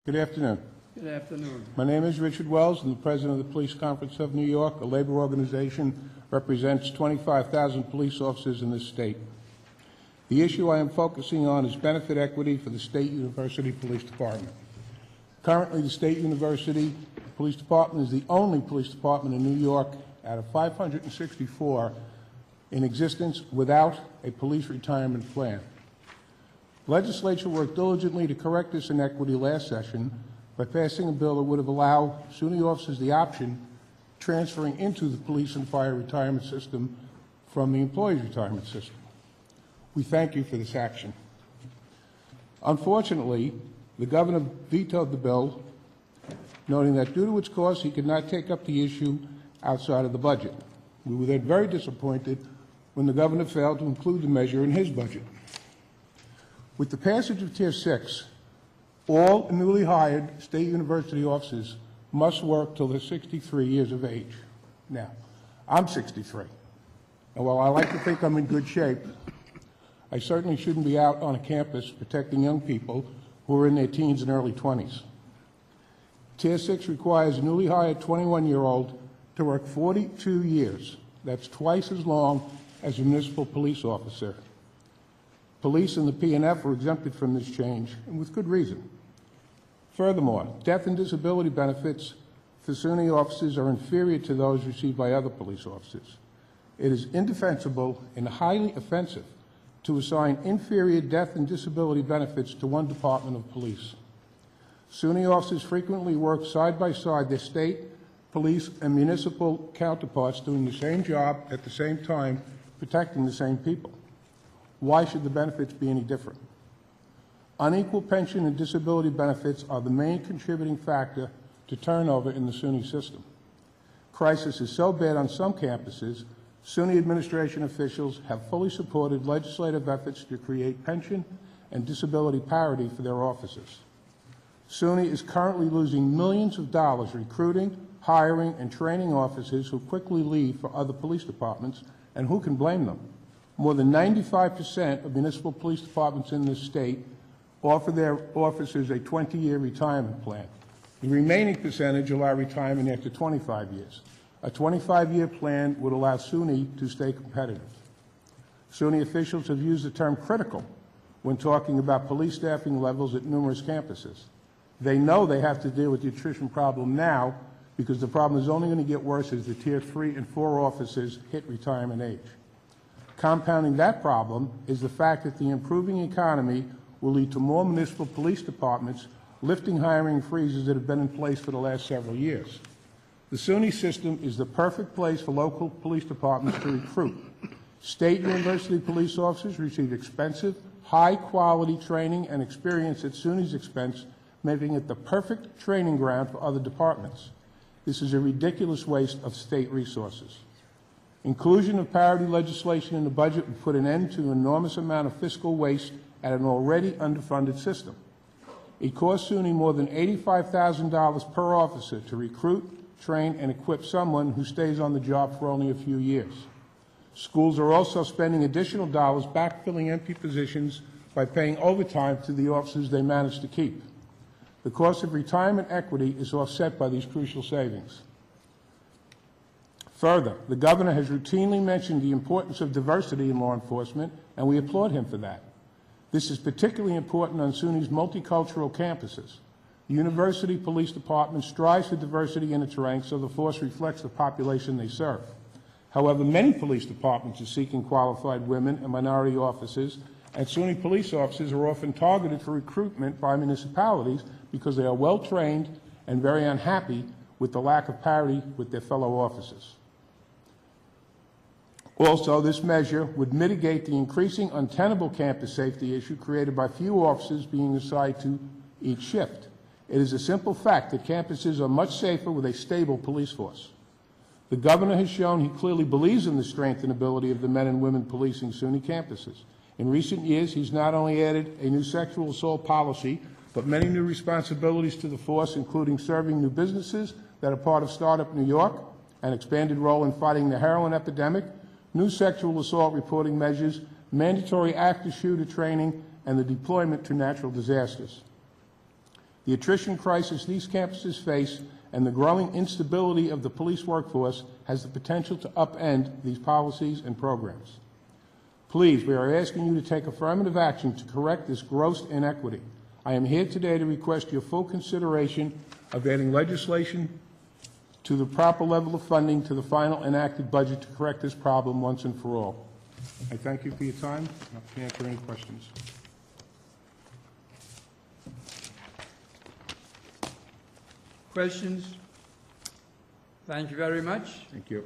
Good afternoon. Good afternoon. My name is Richard Wells. I'm the president of the Police Conference of New York, a labor organization represents 25,000 police officers in this state. The issue I am focusing on is benefit equity for the State University Police Department. Currently, the State University Police Department is the only police department in New York out of 564 in existence without a police retirement plan. The legislature worked diligently to correct this inequity last session by passing a bill that would have allowed SUNY officers the option transferring into the police and fire retirement system from the employees' retirement system. We thank you for this action. Unfortunately, the governor vetoed the bill, noting that due to its cost, he could not take up the issue outside of the budget. We were then very disappointed when the governor failed to include the measure in his budget. With the passage of Tier 6, all newly hired State University officers must work till they're 63 years of age. Now, I'm 63, and while I like to think I'm in good shape, I certainly shouldn't be out on a campus protecting young people who are in their teens and early 20s. Tier 6 requires a newly hired 21-year-old to work 42 years. That's twice as long as a municipal police officer. Police and the PNF were exempted from this change, and with good reason. Furthermore, death and disability benefits for SUNY officers are inferior to those received by other police officers. It is indefensible and highly offensive to assign inferior death and disability benefits to one department of police. SUNY officers frequently work side by side their state, police, and municipal counterparts doing the same job at the same time, protecting the same people. Why should the benefits be any different? Unequal pension and disability benefits are the main contributing factor to turnover in the SUNY system. Crisis is so bad on some campuses, SUNY administration officials have fully supported legislative efforts to create pension and disability parity for their officers. SUNY is currently losing millions of dollars recruiting, hiring, and training officers who quickly leave for other police departments, and who can blame them? More than 95% of municipal police departments in this state offer their officers a 20-year retirement plan. The remaining percentage allow retirement after 25 years. A 25-year plan would allow SUNY to stay competitive. SUNY officials have used the term critical when talking about police staffing levels at numerous campuses. They know they have to deal with the attrition problem now because the problem is only going to get worse as the Tier 3 and 4 officers hit retirement age. Compounding that problem is the fact that the improving economy will lead to more municipal police departments lifting hiring freezes that have been in place for the last several years. The SUNY system is the perfect place for local police departments to recruit. State University police officers receive expensive, high-quality training and experience at SUNY's expense, making it the perfect training ground for other departments. This is a ridiculous waste of state resources. Inclusion of parity legislation in the budget would put an end to an enormous amount of fiscal waste at an already underfunded system. It costs SUNY more than $85,000 per officer to recruit, train, and equip someone who stays on the job for only a few years. Schools are also spending additional dollars backfilling empty positions by paying overtime to the officers they manage to keep. The cost of retirement equity is offset by these crucial savings. Further, the governor has routinely mentioned the importance of diversity in law enforcement, and we applaud him for that. This is particularly important on SUNY's multicultural campuses. The University Police Department strives for diversity in its ranks so the force reflects the population they serve. However, many police departments are seeking qualified women and minority officers, and SUNY police officers are often targeted for recruitment by municipalities because they are well-trained and very unhappy with the lack of parity with their fellow officers. Also, this measure would mitigate the increasing untenable campus safety issue created by few officers being assigned to each shift. It is a simple fact that campuses are much safer with a stable police force. The governor has shown he clearly believes in the strength and ability of the men and women policing SUNY campuses. In recent years, he's not only added a new sexual assault policy, but many new responsibilities to the force, including serving new businesses that are part of Startup New York, an expanded role in fighting the heroin epidemic, new sexual assault reporting measures, mandatory active shooter training, and the deployment to natural disasters. The attrition crisis these campuses face and the growing instability of the police workforce has the potential to upend these policies and programs. Please, we are asking you to take affirmative action to correct this gross inequity. I am here today to request your full consideration of adding legislation to the proper level of funding to the final enacted budget to correct this problem once and for all. I thank you for your time. I can answer any questions. Questions? Thank you very much. Thank you.